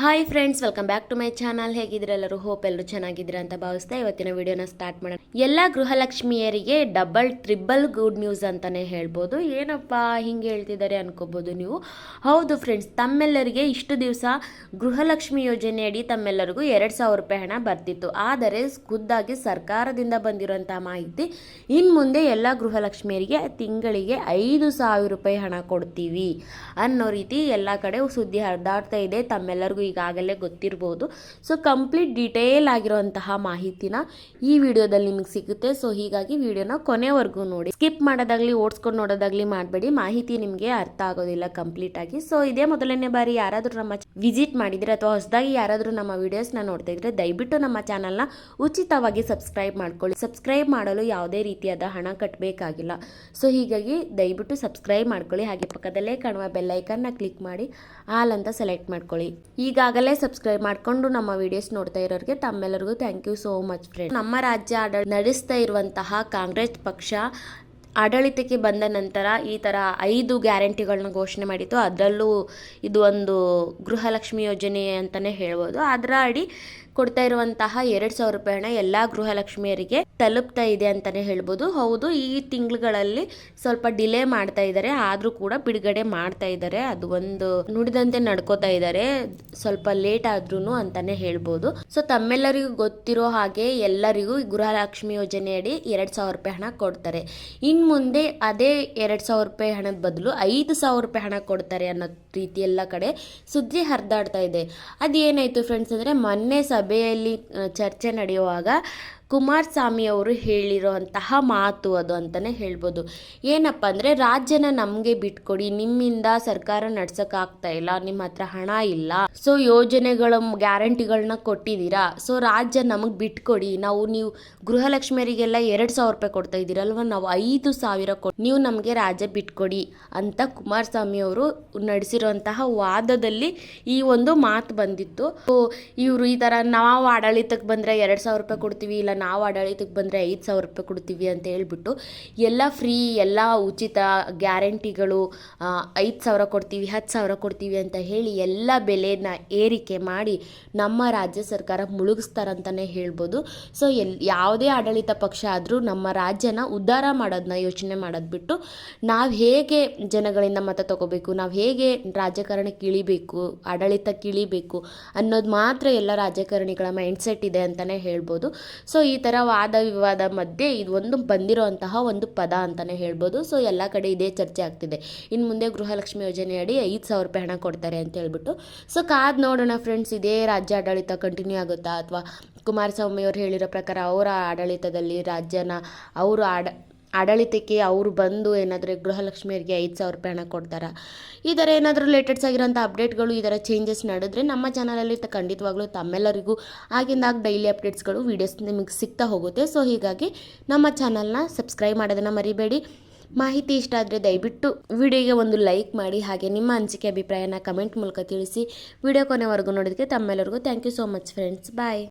Hi friends, welcome back to my channel. ಹೇಗಿದ್ರೆ ಎಲ್ಲರೂ hope ಎಲ್ಲರೂ ಚೆನ್ನಾಗಿದ್ದೀರಾ ಅಂತ ಭಾವಿಸ್ತಾ ಇವತ್ತಿನ ವಿಡಿಯೋನ ಸ್ಟಾರ್ಟ್ ಮಾಡೋಣ. ಎಲ್ಲ ಗೃಹಲಕ್ಷ್ಮಿಯರಿಗೆ ಡಬಲ್ ಟ್ರಿಬಲ್ ಗುಡ್ ನ್ಯೂಸ್ ಅಂತಾನೆ ಹೇಳ್ಬೋದು. ಏನಪ್ಪ ಹಿಂಗೆ ಹೇಳ್ತಿದ್ದಾರೆ ಅನ್ಕೋಬಹುದು ನೀವು. ಹೌದು ಫ್ರೆಂಡ್ಸ್, ತಮ್ಮೆಲ್ಲರಿಗೆ ಇಷ್ಟು ದಿವಸ ಗೃಹಲಕ್ಷ್ಮಿ ಯೋಜನೆಯಡಿ ತಮ್ಮೆಲ್ಲರಿಗೂ 2,000 ರೂಪಾಯಿ ಹಣ ಬರ್ತಿತ್ತು. ಆದರೆ ಖುದ್ದಾಗಿ ಸರ್ಕಾರದಿಂದ ಬಂದಿರುವಂತಹ ಮಾಹಿತಿ, ಇನ್ನು ಮುಂದೆ ಎಲ್ಲ ಗೃಹಲಕ್ಷ್ಮಿಯರಿಗೆ ತಿಂಗಳಿಗೆ 5,000 ರೂಪಾಯಿ ಹಣ ಕೊಡ್ತೀವಿ ಅನ್ನೋ ರೀತಿ ಎಲ್ಲ ಕಡೆ ಸುದ್ದಿ ಹರಿದಾಡ್ತಾ ಇದೆ. ತಮ್ಮೆಲ್ಲರಿಗೂ ಈಗಾಗಲೇ ಗೊತ್ತಿರಬಹುದು. ಸೊ ಕಂಪ್ಲೀಟ್ ಡೀಟೇಲ್ ಆಗಿರುವಂತಹ ಮಾಹಿತಿನ ಈ ವಿಡಿಯೋದಲ್ಲಿ ನಿಮಗೆ ಸಿಗುತ್ತೆ. ಸೊ ಹೀಗಾಗಿ ವಿಡಿಯೋನ ಕೊನೆವರೆಗೂ ನೋಡಿ. ಸ್ಕಿಪ್ ಮಾಡೋದಾಗ್ಲಿ ಓಡಿಸ್ಕೊಂಡು ನೋಡೋದಾಗ್ಲಿ ಮಾಡಬೇಡಿ. ಮಾಹಿತಿ ನಿಮಗೆ ಅರ್ಥ ಆಗೋದಿಲ್ಲ ಕಂಪ್ಲೀಟ್ ಆಗಿ. ಸೊ ಇದೇ ಮೊದಲನೇ ಬಾರಿ ಯಾರಾದರೂ ನಮ್ಮ ವಿಸಿಟ್ ಮಾಡಿದ್ರೆ ಅಥವಾ ಹೊಸದಾಗಿ ಯಾರಾದರೂ ನಮ್ಮ ವಿಡಿಯೋಸ್ನ ನೋಡ್ತಾ ಇದ್ರೆ ದಯವಿಟ್ಟು ನಮ್ಮ ಚಾನಲ್ನ ಉಚಿತವಾಗಿ ಸಬ್ಸ್ಕ್ರೈಬ್ ಮಾಡ್ಕೊಳ್ಳಿ. ಸಬ್ಸ್ಕ್ರೈಬ್ ಮಾಡಲು ಯಾವುದೇ ರೀತಿಯಾದ ಹಣ ಕಟ್ಟಬೇಕಾಗಿಲ್ಲ. ಸೊ ಹೀಗಾಗಿ ದಯವಿಟ್ಟು ಸಬ್ಸ್ಕ್ರೈಬ್ ಮಾಡ್ಕೊಳ್ಳಿ. ಹಾಗೆ ಪಕ್ಕದಲ್ಲೇ ಕಾಣುವ ಬೆಲ್ ಐಕನ್ನ ಕ್ಲಿಕ್ ಮಾಡಿ ಆಲ್ ಅಂತ ಸೆಲೆಕ್ಟ್ ಮಾಡ್ಕೊಳ್ಳಿ. ಈಗಾಗಲೇ ಸಬ್ಸ್ಕ್ರೈಬ್ ಮಾಡಿಕೊಂಡು ನಮ್ಮ ವಿಡಿಯೋಸ್ ನೋಡ್ತಾ ಇರೋರಿಗೆ ತಮ್ಮೆಲ್ಲರಿಗೂ thank you so much friend. ನಮ್ಮ ರಾಜ್ಯ ನಡೆಸ್ತಾ ಇರುವಂತಹ ಕಾಂಗ್ರೆಸ್ ಪಕ್ಷ ಆಡಳಿತಕ್ಕೆ ಬಂದ ನಂತರ ಈ ಥರ 5 ಗ್ಯಾರಂಟಿಗಳನ್ನ ಘೋಷಣೆ ಮಾಡಿತ್ತು. ಅದರಲ್ಲೂ ಇದು ಒಂದು ಗೃಹಲಕ್ಷ್ಮಿ ಯೋಜನೆ ಅಂತಲೇ ಹೇಳ್ಬೋದು. ಅದರ ಅಡಿ ಕೊಡ್ತಾ ಇರುವಂತಹ 2,000 ರೂಪಾಯಿ ಹಣ ಎಲ್ಲ ಗೃಹಲಕ್ಷ್ಮಿಯರಿಗೆ ತಲುಪ್ತಾ ಇದೆ ಅಂತಲೇ ಹೇಳ್ಬೋದು. ಹೌದು, ಈ ತಿಂಗಳುಗಳಲ್ಲಿ ಸ್ವಲ್ಪ ಡಿಲೇ ಮಾಡ್ತಾ ಇದ್ದಾರೆ, ಆದರೂ ಕೂಡ ಬಿಡುಗಡೆ ಮಾಡ್ತಾ ಇದ್ದಾರೆ. ಅದು ಒಂದು ನುಡಿದಂತೆ ನಡ್ಕೋತಾ ಇದ್ದಾರೆ, ಸ್ವಲ್ಪ ಲೇಟ್ ಆದ್ರೂ ಅಂತಾನೆ ಹೇಳ್ಬೋದು. ಸೊ ತಮ್ಮೆಲ್ಲರಿಗೂ ಗೊತ್ತಿರೋ ಹಾಗೆ ಎಲ್ಲರಿಗೂ ಗೃಹಲಕ್ಷ್ಮಿ ಯೋಜನೆಯಡಿ 2,000 ರೂಪಾಯಿ ಹಣ ಕೊಡ್ತಾರೆ. ಇನ್ನು ಮುಂದೆ ಅದೇ 2,000 ರೂಪಾಯಿ ಹಣದ ಬದಲು 5,000 ರೂಪಾಯಿ ಹಣ ಕೊಡ್ತಾರೆ ಅನ್ನೋ ರೀತಿ ಎಲ್ಲ ಕಡೆ ಸುದ್ದಿ ಹರಿದಾಡ್ತಾ ಇದೆ. ಅದೇನಾಯ್ತು ಫ್ರೆಂಡ್ಸ್ ಅಂದರೆ, ಮೊನ್ನೆ ಸಭೆಯಲ್ಲಿ ಚರ್ಚೆ ನಡೆಯುವಾಗ ಕುಮಾರಸ್ವಾಮಿ ಅವರು ಹೇಳಿರುವಂತಹ ಮಾತು ಅದು ಅಂತಲೇ ಹೇಳ್ಬೋದು. ಏನಪ್ಪ ಅಂದರೆ, ರಾಜ್ಯನ ನಮಗೆ ಬಿಟ್ಕೊಡಿ, ನಿಮ್ಮಿಂದ ಸರ್ಕಾರ ನಡ್ಸೋಕ್ಕಾಗ್ತಾ ಇಲ್ಲ, ನಿಮ್ಮ ಹತ್ರ ಹಣ ಇಲ್ಲ, ಸೊ ಯೋಜನೆಗಳ ಗ್ಯಾರಂಟಿಗಳನ್ನ ಕೊಟ್ಟಿದ್ದೀರಾ, ಸೊ ರಾಜ್ಯ ನಮಗೆ ಬಿಟ್ಕೊಡಿ, ನೀವು ಗೃಹಲಕ್ಷ್ಮಿಯರಿಗೆಲ್ಲ 2,000 ರೂಪಾಯಿ ಕೊಡ್ತಾ ಇದ್ದೀರಲ್ವ, ನಾವು 5,000 ಕೊಟ್ಟು ನೀವು ನಮಗೆ ರಾಜ್ಯ ಬಿಟ್ಕೊಡಿ ಅಂತ ಕುಮಾರಸ್ವಾಮಿ ಅವರು ನಡೆಸಿರುವಂತಹ ವಾದದಲ್ಲಿ ಈ ಒಂದು ಮಾತು ಬಂದಿತ್ತು. ಇವರು ಈ ಥರ ನಾವು ಆಡಳಿತಕ್ಕೆ ಬಂದರೆ 2,000 ರೂಪಾಯಿ ಕೊಡ್ತೀವಿ, ಇಲ್ಲ ನಾವು ಆಡಳಿತಕ್ಕೆ ಬಂದರೆ 5,000 ರೂಪಾಯಿ ಕೊಡ್ತೀವಿ ಅಂತ ಹೇಳ್ಬಿಟ್ಟು ಎಲ್ಲ ಫ್ರೀ, ಎಲ್ಲ ಉಚಿತ ಗ್ಯಾರಂಟಿಗಳು, 5,000 ಕೊಡ್ತೀವಿ, 10,000 ಕೊಡ್ತೀವಿ ಅಂತ ಹೇಳಿ ಎಲ್ಲ ಬೆಲೆನ ಏರಿಕೆ ಮಾಡಿ ನಮ್ಮ ರಾಜ್ಯ ಸರ್ಕಾರ ಮುಳುಗಿಸ್ತಾರಂತಲೇ ಹೇಳ್ಬೋದು. ಸೊ ಯಾವುದೇ ಆಡಳಿತ ಪಕ್ಷ ಆದರೂ ನಮ್ಮ ರಾಜ್ಯನ ಉದ್ಧಾರ ಮಾಡೋದನ್ನ ಯೋಚನೆ ಮಾಡೋದು ಬಿಟ್ಟು ನಾವು ಹೇಗೆ ಜನಗಳಿಂದ ಮತ ತಗೋಬೇಕು, ನಾವು ಹೇಗೆ ರಾಜಕಾರಣಕ್ಕೆ ಇಳಿಬೇಕು, ಆಡಳಿತಕ್ಕೆ ಇಳಿಬೇಕು ಅನ್ನೋದು ಮಾತ್ರ ಎಲ್ಲ ರಾಜಕಾರಣಿಗಳ ಮೈಂಡ್ಸೆಟ್ ಇದೆ ಅಂತಲೇ ಹೇಳ್ಬೋದು. ಸೊ ಈ ಥರ ವಾದ ವಿವಾದ ಮಧ್ಯೆ ಇದು ಒಂದು ಬಂದಿರೋಂತಹ ಒಂದು ಪದ ಅಂತಲೇ ಹೇಳ್ಬೋದು. ಸೊ ಎಲ್ಲ ಕಡೆ ಇದೇ ಚರ್ಚೆ ಆಗ್ತಿದೆ. ಇನ್ನು ಮುಂದೆ ಗೃಹಲಕ್ಷ್ಮಿ ಯೋಜನೆಯಡಿ 5,000 ರೂಪಾಯಿ ಹಣ ಕೊಡ್ತಾರೆ ಅಂತ ಹೇಳ್ಬಿಟ್ಟು. ಸೊ ಕಾದ್ ನೋಡೋಣ ಫ್ರೆಂಡ್ಸ್, ಇದೇ ರಾಜ್ಯ ಆಡಳಿತ ಕಂಟಿನ್ಯೂ ಆಗುತ್ತಾ ಅಥವಾ ಕುಮಾರಸ್ವಾಮಿ ಅವರು ಹೇಳಿರೋ ಪ್ರಕಾರ ಅವರ ಆಡಳಿತದಲ್ಲಿ ರಾಜ್ಯನ ಅವರು ಆಡಳಿತಕ್ಕೆ ಅವರು ಬಂದು ಏನಾದರೂ ಗೃಹಲಕ್ಷ್ಮಿಯರಿಗೆ 5,000 ರೂಪಾಯಿ ಹಣ ಕೊಡ್ತಾರಾ, ಈ ಥರ ಏನಾದರೂ ಲೇಟೆಸ್ಟ್ ಆಗಿರೋಂಥ ಅಪ್ಡೇಟ್ಗಳು, ಈ ಥರ ಚೇಂಜಸ್ ನಡೆದ್ರೆ ನಮ್ಮ ಚಾನಲಲ್ಲಿ ಖಂಡಿತವಾಗ್ಲೂ ತಮ್ಮೆಲ್ಲರಿಗೂ ಆಗಿಂದಾಗ ಡೈಲಿ ಅಪ್ಡೇಟ್ಸ್ಗಳು ವೀಡಿಯೋಸ್ ನಿಮಗೆ ಸಿಗ್ತಾ ಹೋಗುತ್ತೆ. ಸೊ ಹೀಗಾಗಿ ನಮ್ಮ ಚಾನಲ್ನ ಸಬ್ಸ್ಕ್ರೈಬ್ ಮಾಡೋದನ್ನು ಮರಿಬೇಡಿ. ಮಾಹಿತಿ ಇಷ್ಟ ಆದರೆ ದಯವಿಟ್ಟು ವಿಡಿಯೋಗೆ ಒಂದು ಲೈಕ್ ಮಾಡಿ. ಹಾಗೆ ನಿಮ್ಮ ಅನಿಸಿಕೆ ಅಭಿಪ್ರಾಯನ ಕಮೆಂಟ್ ಮೂಲಕ ತಿಳಿಸಿ. ವಿಡಿಯೋ ಕೊನೆವರೆಗೂ ನೋಡೋದಕ್ಕೆ ತಮ್ಮೆಲ್ಲರಿಗೂ thank you so much friends. Bye.